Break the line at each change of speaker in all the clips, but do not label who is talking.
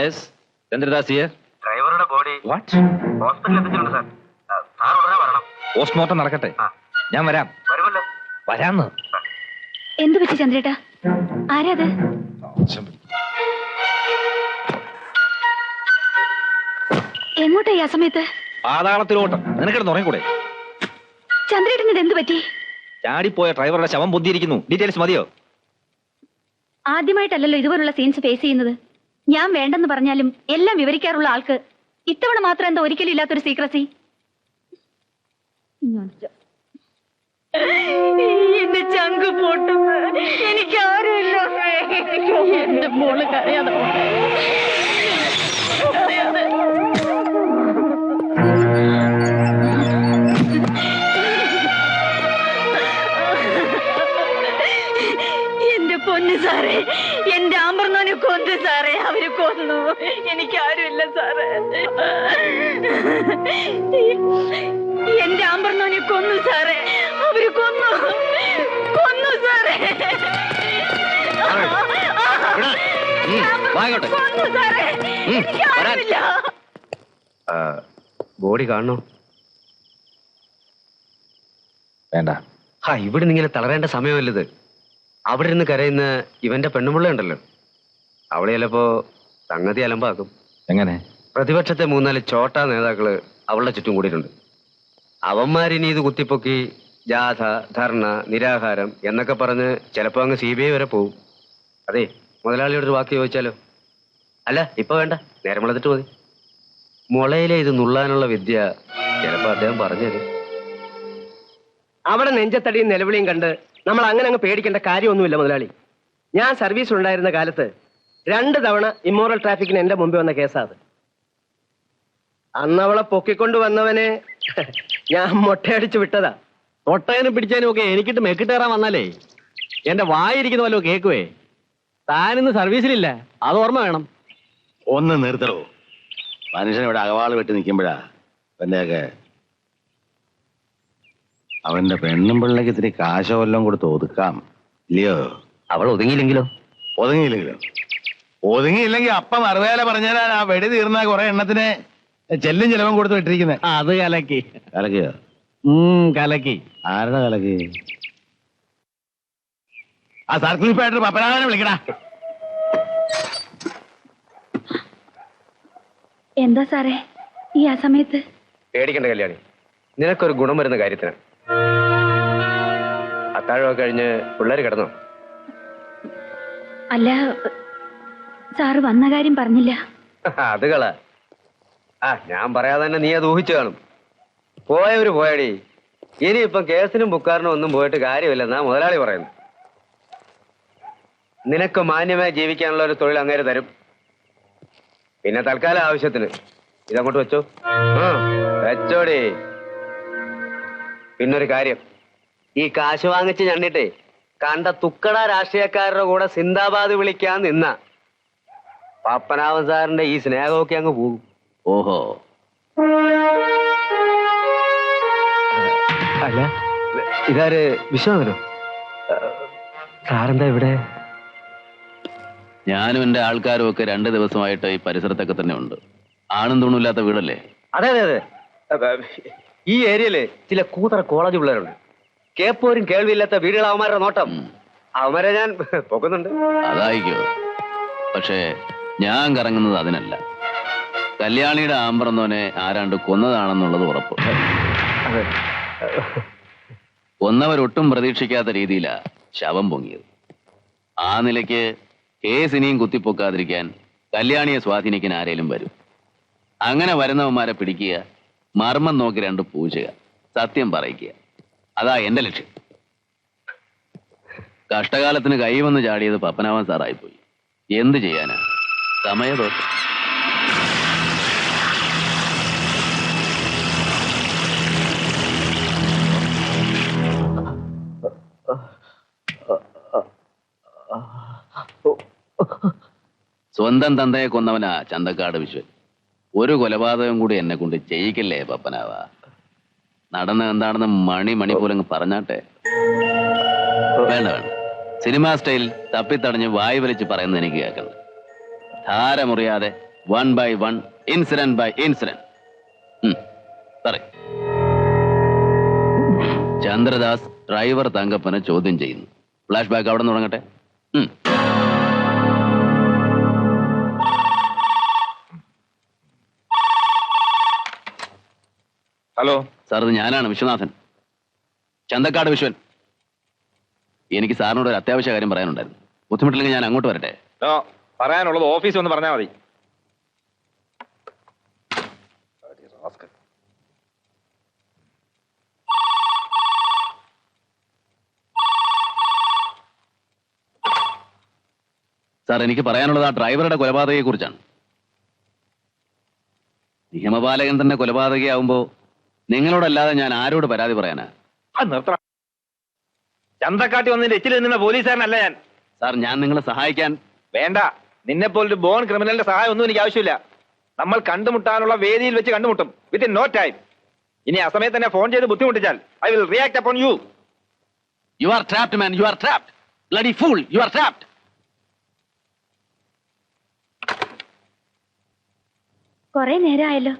Yes, Chandradas here.
ഡ്രൈവറുടെ body
what?
ഹോസ്പിറ്റലിൽ എത്തിച്ചിട്ടുണ്ട് സാർ. സാർ ഉടനെ വരണം.
പോസ്റ്റ്മോർട്ടം നടക്കട്ടെ, ഞാൻ വരാം.
വരുമല്ലോ.
വരാന്ന്.
എന്ത് പറ്റി ചന്ദ്രേട്ടാ? ആരാ അത്? എങ്ങോട്ടായി ആ സമയത്ത്?
പാതാളത്തിലോട്ടം. നിനക്കിടന്ന് ഉറങ്ങിക്കൂടെ?
ചന്ദ്രേട്ടന് എന്ത് പറ്റി?
ചാടിപ്പോയ ഡ്രൈവറുടെ ശവം പൊന്തിയിരിക്കുന്നു. ഡീറ്റെയിൽസ് മതിയോ?
ആദ്യമായിട്ടല്ലല്ലോ ഇതുപോലുള്ള സീൻസ് ഫേസ് ചെയ്യുന്നത്. ഞാൻ വേണ്ടെന്ന് പറഞ്ഞാലും എല്ലാം വിവരിക്കാറുള്ള ആൾക്ക് ഇത്തവണ മാത്രം എന്താ ഒരിക്കലും ഇല്ലാത്തൊരു സീക്രസി? എന്റെ ചങ്ക് പൊട്ടുന്നു. എനിക്കാരുമില്ല. എന്റെ മോള് കരയാതെ പൊന്നു സാറേ, എന്റെ ആമ്പർന്നോനെ കൊന്നു സാറേ. അവര് കൊന്നു. എനിക്കാരുമില്ല സാറേ. എന്റെ ആമ്പർന്നോനെ കൊന്നു സാറേ. അവര് കൊന്നു കൊന്നു സാറേ. കൊന്നു സാറേ. എനിക്കാരുമില്ല.
ബോഡി കാണണോ?
വേണ്ട.
ഇവിടെ നിന്ന് ഇങ്ങനെ തളരേണ്ട സമയമല്ലത്. അവിടെ ഇരുന്ന് കരയുന്ന ഇവന്റെ പെണ്ണുമുള്ള ഉണ്ടല്ലോ, അവളെ ചിലപ്പോ സംഗതി അലമ്പാക്കും.
എങ്ങനെ?
പ്രതിപക്ഷത്തെ 3-4 ചോട്ടാ നേതാക്കള് അവളുടെ ചുറ്റും കൂടിയിട്ടുണ്ട്. അവന്മാരിനി ഇത് കുത്തിപ്പൊക്കി ജാഥ, ധർണ, നിരാഹാരം എന്നൊക്കെ പറഞ്ഞ് ചിലപ്പോ അങ്ങ് CBI വരെ പോവും. അതെ, മുതലാളിയോടൊരു വാക്ക് ചോദിച്ചാലോ? അല്ല, ഇപ്പൊ വേണ്ട, നേരം വളർന്നിട്ട് മതി. മുളയിലെ ഇത് നുള്ളാനുള്ള വിദ്യ ചിലപ്പോ അദ്ദേഹം പറഞ്ഞത്. അവിടെ നെഞ്ചത്തടിയും നിലവിളിയും കണ്ട് നമ്മൾ അങ്ങനെ അങ്ങ് പേടിക്കേണ്ട കാര്യമൊന്നുമില്ല മുതലാളി. ഞാൻ സർവീസിലുണ്ടായിരുന്ന കാലത്ത് 2 തവണ ഇമ്മോറൽ ട്രാഫിക്കിന് എന്റെ മുമ്പിൽ വന്ന കേസാ അത്. അന്നവളെ പൊക്കിക്കൊണ്ട് വന്നവനെ ഞാൻ മൊട്ടയടിച്ചു വിട്ടതാ.
തൊട്ടേനും പിടിച്ചതിനും ഒക്കെ എനിക്കിട്ട് മെക്കിട്ടേറാൻ വന്നാലേ എന്റെ വായിരിക്കുന്ന വല്ലോ കേക്കുവേ. താനിന്ന് സർവീസിലില്ല, അത് ഓർമ്മ വേണം.
ഒന്ന് നിർത്തറോ. മനുഷ്യൻ ഇവിടെ അകവാള് വെട്ടി നിൽക്കുമ്പോഴാ എന്റെയൊക്കെ അവന്റെ പെണ്ണും പിള്ളേക്ക് ഇത്തിരി കാശോ വല്ലതും കൊടുത്ത് ഒതുക്കാം, ഇല്ലയോ?
അവൾ ഒതുങ്ങിയില്ലെങ്കിലോ?
ഒതുങ്ങിയില്ലെങ്കിൽ അപ്പം അറുവേല പറഞ്ഞാൽ ആ വെടി തീർന്ന കുറെ എണ്ണത്തിന് ചെല്ലും ചെലവും കൊടുത്ത് വിട്ടിരിക്കുന്നത്.
അത് കലക്കി.
കലക്കിയോ?
കലക്കി.
ആരുടെ കലക്കി? ആ സർക്കിൾ ഇൻസ്പെക്ടർ പപ്പനാഥനെ വിളിക്കടാ.
എന്താ സാറേ ഈ ആ സമയത്ത്?
പേടിക്കണ്ട കല്യാണി, നിനക്കൊരു ഗുണം വരുന്ന കാര്യത്തിന്. അത്താഴമൊക്കെ കഴിഞ്ഞ് പിള്ളേര് കിടന്നോ?
അല്ല, സാറ് വന്ന കാര്യം പറഞ്ഞില്ല.
അത് കള. ഞാൻ പറയാതെ തന്നെ നീ അത് ഊഹിച്ചു കാണും. പോയവര് പോയടി. ഇനിയിപ്പം കേസിനും ബുക്കാറിനും ഒന്നും പോയിട്ട് കാര്യമില്ലെന്നാ മുതലാളി പറയുന്നു. നിനക്ക് മാന്യമായി ജീവിക്കാനുള്ള ഒരു തൊഴിൽ അങ്ങേര് തരും. പിന്നെ തൽക്കാല ആവശ്യത്തിന് ഇതങ്ങോട്ട് വെച്ചോ. വെച്ചോടി. പിന്നൊരു കാര്യം, ഈ കാശ് വാങ്ങിച്ച് ഞണ്ണിട്ടേ കണ്ട തുക്കട രാഷ്ട്രീയക്കാരുടെ കൂടെ സിന്ദാബാദ് വിളിക്കാൻ നിന്ന പപ്പനാവൻ സാറിന്റെ ഈ സ്നേഹമൊക്കെ അങ്ങ് പോകും.
ഓഹോ.
അല്ല, ഇതാര്? വിശ്വനാഥനോ? സാറെന്താ ഇവിടെ?
ഞാനും എന്റെ ആൾക്കാരും ഒക്കെ 2 ദിവസമായിട്ട് ഈ പരിസരത്തൊക്കെ തന്നെ ഉണ്ട്. ആണും തൂണില്ലാത്ത വീടല്ലേ?
അതെ അതെ അതെ. ഈ ഏരിയയില് ചില കൂതറ കോളേജ് പിള്ളേരുണ്ട്. കേപ്പോരും കേൾവിയില്ലാത്ത വീടുകൾ അവന്മാരുടെ നോട്ടം. അവന്മാരെ ഞാൻ പൊക്കുന്നുണ്ട്.
അതായിക്കോ. പക്ഷേ ഞാൻ കറങ്ങുന്നത് അതിനല്ല. കല്യാണിയുടെ ആമ്പറന്നോനെ ആരാണ്ട് കൊന്നതാണെന്നുള്ളത് ഉറപ്പ്. കൊന്നവരൊട്ടും പ്രതീക്ഷിക്കാത്ത രീതിയിലാ ശവം പൊങ്ങിയത്. ആ നിലയ്ക്ക് കേസ് ഇനിയും കുത്തിപ്പൊക്കാതിരിക്കാൻ കല്യാണിയെ സ്വാധീനിക്കാൻ ആരേലും വരും. അങ്ങനെ വരുന്നവന്മാരെ പിടിക്കുക, മർമ്മം നോക്കി 2 പൂജക, സത്യം പറയിക്കുക. അതാ എന്റെ ലക്ഷ്യം. കഷ്ടകാലത്തിന് കൈവന്ന് ചാടിയത് പപ്പനാവൻ സാറായിപ്പോയി. എന്ത് ചെയ്യാനാ? സമയദോഷം. സ്വന്തം തന്തയെ കൊന്നവനാ ചന്തക്കാട് വിശ്വൻ. ഒരു കൊലപാതകം കൂടി എന്നെ കൊണ്ട് ചെയ്യിക്കല്ലേ പപ്പനാവ. നടന്ന എന്താണെന്ന് മണി പോലങ്ങ് പറഞ്ഞാട്ടെ. വേണ്ട വേണ്ട, സിനിമാ സ്റ്റൈൽ തപ്പിത്തടഞ്ഞ് വായു വലിച്ച് പറയുന്നത് എനിക്ക് കേൾക്കണം. ധാരമുറിയാതെ 1 by 1, incident by incident. പറയ്. ചന്ദ്രദാസ് ഡ്രൈവർ തങ്കപ്പനെ ചോദ്യം ചെയ്യുന്നു. ഫ്ലാഷ് ബാക്ക് അവിടെ നിന്ന് തുടങ്ങട്ടെ.
ഹലോ
സാർ, ഇത് ഞാനാണ് വിശ്വനാഥൻ, ചന്തക്കാട് വിശ്വൻ. എനിക്ക് സാറിനോട് ഒരു അത്യാവശ്യ കാര്യം പറയാനുണ്ടായിരുന്നു. ബുദ്ധിമുട്ടില്ലെങ്കിൽ ഞാൻ അങ്ങോട്ട് വരട്ടെ?
പറയാനുള്ളത് ഓഫീസിൽ ഒന്ന് പറഞ്ഞാൽ മതി.
സാർ, എനിക്ക് പറയാനുള്ളത് ആ ഡ്രൈവറുടെ കൊലപാതകയെ കുറിച്ചാണ്. നിയമപാലകൻ തന്നെ കൊലപാതകയാവുമ്പോ നിങ്ങളോടല്ലാതെ ഞാൻ ആരോട് പരാതി പറയാനാ?
നിർത്തണം. ചന്തക്കാട്ടി വന്നതിന്റെ എച്ചിൽ നിന്ന പോലീസുകാരനല്ല ഞാൻ.
സാർ, ഞാൻ നിങ്ങളെ സഹായിക്കാൻ...
വേണ്ട, നിന്നെ പോലൊരു ബോൺ ക്രിമിനലിന്റെ സഹായം ഒന്നും എനിക്ക് ആവശ്യമില്ല. നമ്മൾ കണ്ടുമുട്ടാനുള്ള വേദിയിൽ വെച്ച് കണ്ടുമുട്ടും, വിത്തിൻ നോ ടൈം. ഇനി ആ സമയത്ത് തന്നെ ഫോൺ ചെയ്ത് ബുദ്ധിമുട്ടിച്ചാൽ I will react upon you.
You are trapped man, you are trapped. Bloody fool, you are trapped.
കൊറേ നേരമായല്ലോ.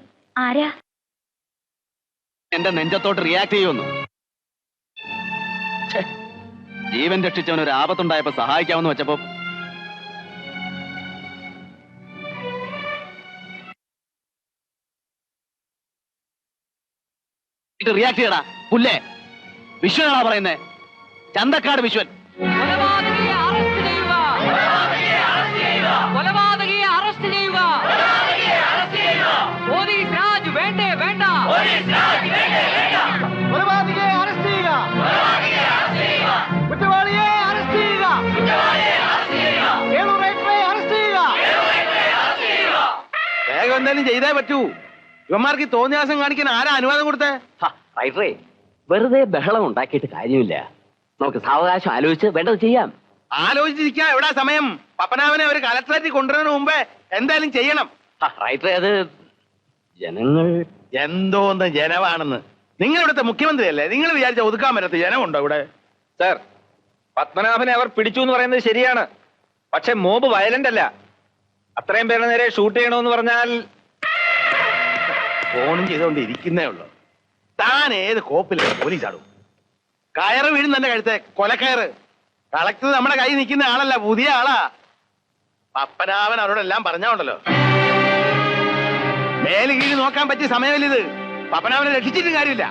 ആരാ?
എന്റെ നെഞ്ചത്തോട്ട് റിയാക്ട് ചെയ്യുമെന്നു. ജീവൻ രക്ഷിച്ചവൻ ഒരു ആപത്തുണ്ടായപ്പോ സഹായിക്കാമെന്ന് വെച്ചപ്പോ ഇത് റിയാക്ട് ചെയ്യടാ പുല്ലേ. വിശ്വനാണോ പറയുന്നേ? ചന്തക്കാട് വിശ്വൻ.
കൊലപാതകയെ അറസ്റ്റ് ചെയ്യുക. കൊലപാതകയെ അറസ്റ്റ് ചെയ്യുക. പോലീസ് രാജ് വേണ്ടേ വേണ്ട. കൊലപാതകയെ അറസ്റ്റ് ചെയ്യുക. കുറ്റവാളിയെ അറസ്റ്റ് ചെയ്യുക. ഏളൂറേറ്ററെ അറസ്റ്റ് ചെയ്യുക.
വേഗം എന്തായാലും ചെയ്തേ പറ്റൂ. ഇവന്മാർക്ക് ഈ തോന്നിയാസം കാണിക്കാൻ ആരാ അനുവാദം കൊടുത്തേ?
റൈറ്ററേ, വെറുതെ ബഹളം ഉണ്ടാക്കിയിട്ട് കാര്യമില്ല. നമുക്ക് സാവകാശം ആലോചിച്ച് വേണ്ടത് ചെയ്യാം.
ആലോചിച്ചിരിക്കാ എവിടാ സമയം? പപ്പനാവനെ ഒരു കലക്ടറേറ്റിൽ കൊണ്ടുവരുന്നതിന് മുമ്പേ എന്തായാലും ചെയ്യണം.
റൈറ്ററേ, അത് ജനങ്ങൾ...
എന്തോന്ന് ജനമാണെന്ന്. നിങ്ങൾ ഇവിടുത്തെ മുഖ്യമന്ത്രിയല്ലേ? നിങ്ങൾ വിചാരിച്ച ഒതുക്കാൻ പറ്റത്ത ജനമുണ്ടോ ഇവിടെ?
സർ, പത്മനാഭനെ അവർ പിടിച്ചു എന്ന് പറയുന്നത് ശരിയാണ്. പക്ഷെ മോബ് വയലന്റ് അല്ല. അത്രയും പേരുടെ നേരെ ഷൂട്ട് ചെയ്യണമെന്ന് പറഞ്ഞാൽ...
ഫോണും ചെയ്തുകൊണ്ട് ഇരിക്കുന്നേ ഉള്ളൂ. താൻ ഏത് കോപ്പിലാണ് പോലീസ് ആടും? കയറ് വീഴും തന്നെ കഴുത്തെ, കൊലക്കയറ്. കളക്ടർ നമ്മുടെ കൈ നിൽക്കുന്ന ആളല്ല, പുതിയ ആളാ. പപ്പനാവൻ അവരോടെല്ലാം പറഞ്ഞോണ്ടല്ലോ. മേല് കീഴ് നോക്കാൻ പറ്റിയ സമയമില്ലിത്. പപ്പനാവനെ രക്ഷിച്ചിട്ടും കാര്യമില്ല,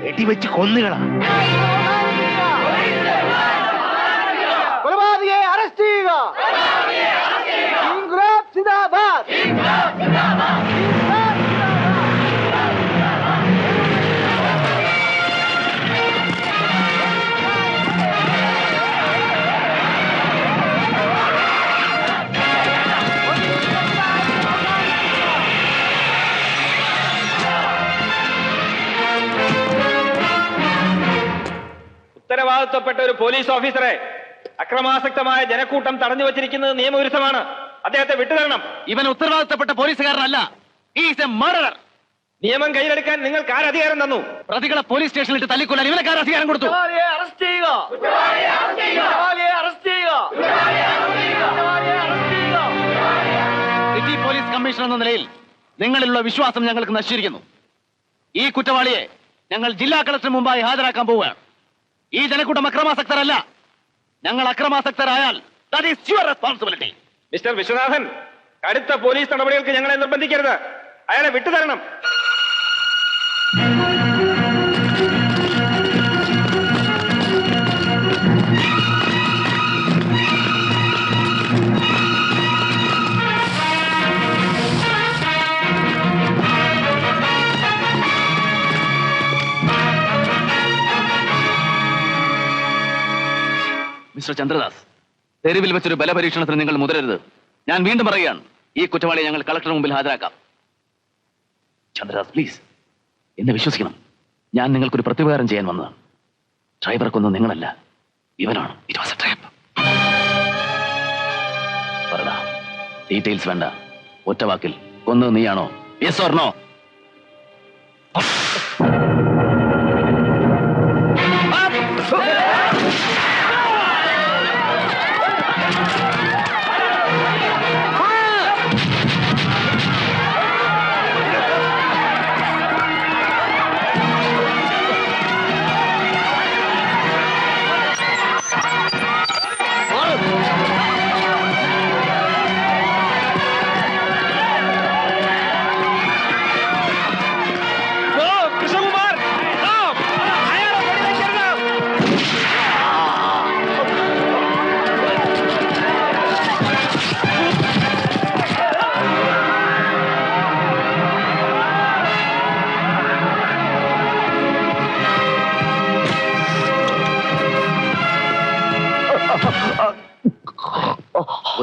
എട്ടി വെച്ച് കൊന്നുകളാ.
കൊലപാതകയെ അറസ്റ്റ് ചെയ്യുക. ഇൻക്ലാബ് സിന്ദാബാദ്.
ഉത്തരവാദിത്വപ്പെട്ട ഒരു പോലീസ് ഓഫീസറെ അക്രമാസക്തമായ ജനക്കൂട്ടം തടഞ്ഞു വച്ചിരിക്കുന്നത് നിയമവിരുദ്ധമാണ്. അദ്ദേഹത്തെ വിട്ടുതരണം.
ഇവൻ ഉത്തരവാദിത്തപ്പെട്ട പോലീസുകാരനല്ല. Is A murderer.
നിയമം കയ്യിലെടുക്കാൻ നിങ്ങൾക്ക് ആരധികാരം തന്നു?
പ്രതികളെ പോലീസ് സ്റ്റേഷനിലിട്ട് തല്ലിക്കൊല്ലാൻ ഇവനക്കാർ അധികാരം കൊടുത്തു?
അറസ്റ്റ് ചെയ്യുക. അറസ്റ്റ് ചെയ്യുക.
സിറ്റി പോലീസ് കമ്മീഷണർ എന്ന നിലയിൽ നിങ്ങളിലുള്ള വിശ്വാസം ഞങ്ങൾക്ക് നശിച്ചിരിക്കുന്നു. ഈ കുറ്റവാളിയെ ഞങ്ങൾ ജില്ലാ കളക്ടർ മുമ്പായി ഹാജരാക്കാൻ പോവുകയാണ്. ഈ ജനക്കൂട്ടം അക്രമാസക്തരല്ല. ഞങ്ങൾ അക്രമാസക്തരായാൽ that is your responsibility.
Mister Viswanathan, കടുത്ത പോലീസ് നടപടികൾക്ക് ഞങ്ങളെ നിർബന്ധിക്കരുത്. അയാളെ വിട്ടുതരണം.
മിസ്റ്റർ ചന്ദ്രദാസ്, തെരുവിൽ വെച്ചൊരു ബലപരീക്ഷണത്തിന് നിങ്ങൾ മുതിരരുത്. ഞാൻ വീണ്ടും പറയുകയാണ്, ഈ കുറ്റവാളിയെ ഞങ്ങൾ കളക്ടർ മുമ്പിൽ ഹാജരാക്കാം. ചന്ദ്രദാസ്, പ്ലീസ് എന്നെ വിശ്വസിക്കണം. ഞാൻ നിങ്ങൾക്കൊരു പ്രത്യുപകാരം ചെയ്യാൻ വന്നതാണ്. ഡ്രൈവറെ കൊന്നു നിങ്ങളല്ല, ഇവനാണ്. It was a trap. പറടാ, ഡീറ്റെയിൽസ് വേണ്ട. ഒറ്റ വാക്കിൽ കൊന്നത് നീയാണോ? Yes or no?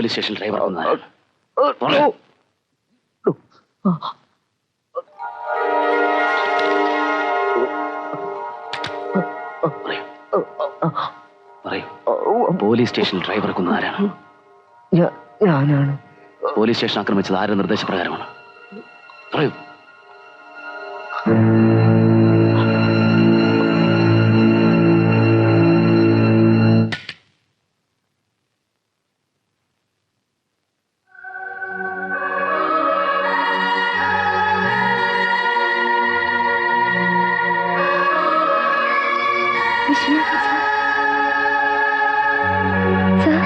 Police station driver പറയൂ. പോലീസ് സ്റ്റേഷൻ ഡ്രൈവർ കൊന്നത് ആരാണ്?
ഞാനാണ്.
പോലീസ് സ്റ്റേഷൻ ആക്രമിച്ചത് ആരുടെ നിർദ്ദേശപ്രകാരമാണ്? പറയൂ.
Vishwanathan sir. Sir.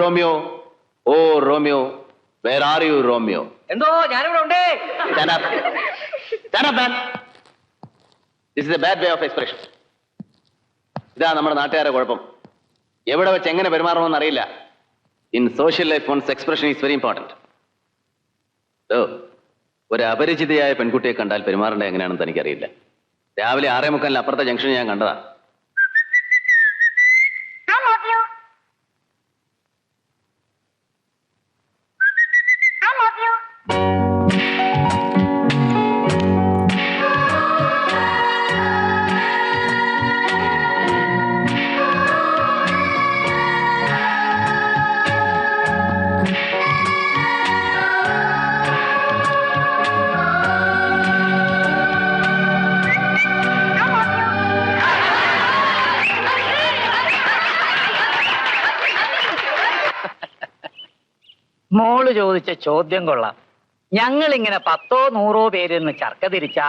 Romeo, oh Romeo, where are you Romeo?
എന്തോ ഞാനിവിടെ ഉണ്ടേ.
Stand up. Stand up, man. This is a bad way of expression. ഇതാ നമ്മുടെ നാട്ടുകാരെ കുഴപ്പം. എവിടെ വെച്ച് എങ്ങനെ പെരുമാറണമെന്ന് അറിയില്ല. In social life one's expression is very important. ഒരു അപരിചിതയായ പെൺകുട്ടിയെ കണ്ടാൽ പെരുമാറേണ്ടത് എങ്ങനെയാണെന്ന് തനിക്കറിയില്ല. രാവിലെ 6:45 അപ്പുറത്തെ ജംഗ്ഷനിൽ ഞാൻ കണ്ടതാ.
മോള് ചോദിച്ച ചോദ്യം കൊള്ളാം. ഞങ്ങൾ ഇങ്ങനെ 10 100 പേരിന്ന് ചർക്ക തിരിച്ച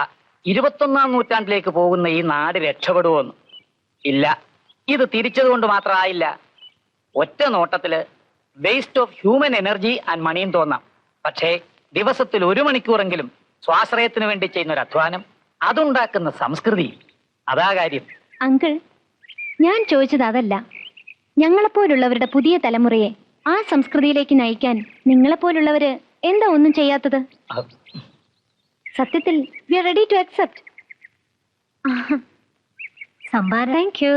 21ാം നൂറ്റാണ്ടിലേക്ക് പോകുന്ന ഈ നാട് രക്ഷപ്പെടുവോന്ന്? ഇല്ല. ഇത് തിരിച്ചതുകൊണ്ട് മാത്രമായില്ല. ഒറ്റ നോട്ടത്തില് waste of human energy and മണിയും തോന്നാം. പക്ഷേ ദിവസത്തിൽ 1 മണിക്കൂറെങ്കിലും സ്വാശ്രയത്തിന് വേണ്ടി ചെയ്യുന്ന ഒരു അധ്വാനം, അതുണ്ടാക്കുന്ന സംസ്കൃതി, അതാ കാര്യം.
അങ്കിൾ, ഞാൻ ചോദിച്ചത് അതല്ല. ഞങ്ങളെപ്പോലുള്ളവരുടെ പുതിയ തലമുറയെ ആ സംസ്കൃതിയിലേക്ക് നയിക്കാൻ നിങ്ങളെപ്പോലുള്ളവര് എന്താ ഒന്നും ചെയ്യാത്തത്? സത്യത്തിൽ we are ready to accept. സംഭാരം. Thank you.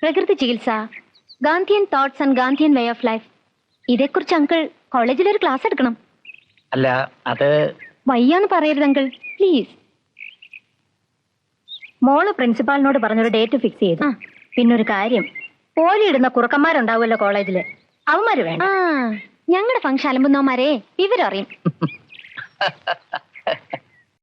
പ്രകൃതി ചികിത്സ, Gandhian thoughts and Gandhian way of life, ഇതേക്കുറിച്ച് അങ്കിൾ കോളേജിൽ ഒരു ക്ലാസ് എടുക്കണം.
അല്ല, അത്
വയ്യാന്ന് പറയരുത് അങ്കിൾ, പ്ലീസ്.
മോള് പ്രിൻസിപ്പാളിനോട് പറഞ്ഞൊരു ഡേറ്റ് ഫിക്സ് ചെയ്തു. പിന്നൊരു കാര്യം, പോലിയിടുന്ന കുറുക്കന്മാരുണ്ടാവുമല്ലോ കോളേജില്, അവന്മാര് വേണ്ട.
ഞങ്ങളുടെ ഫംഗ്ഷൻ അലമ്പുന്നവന്മാരെ വിവരം അറിയും.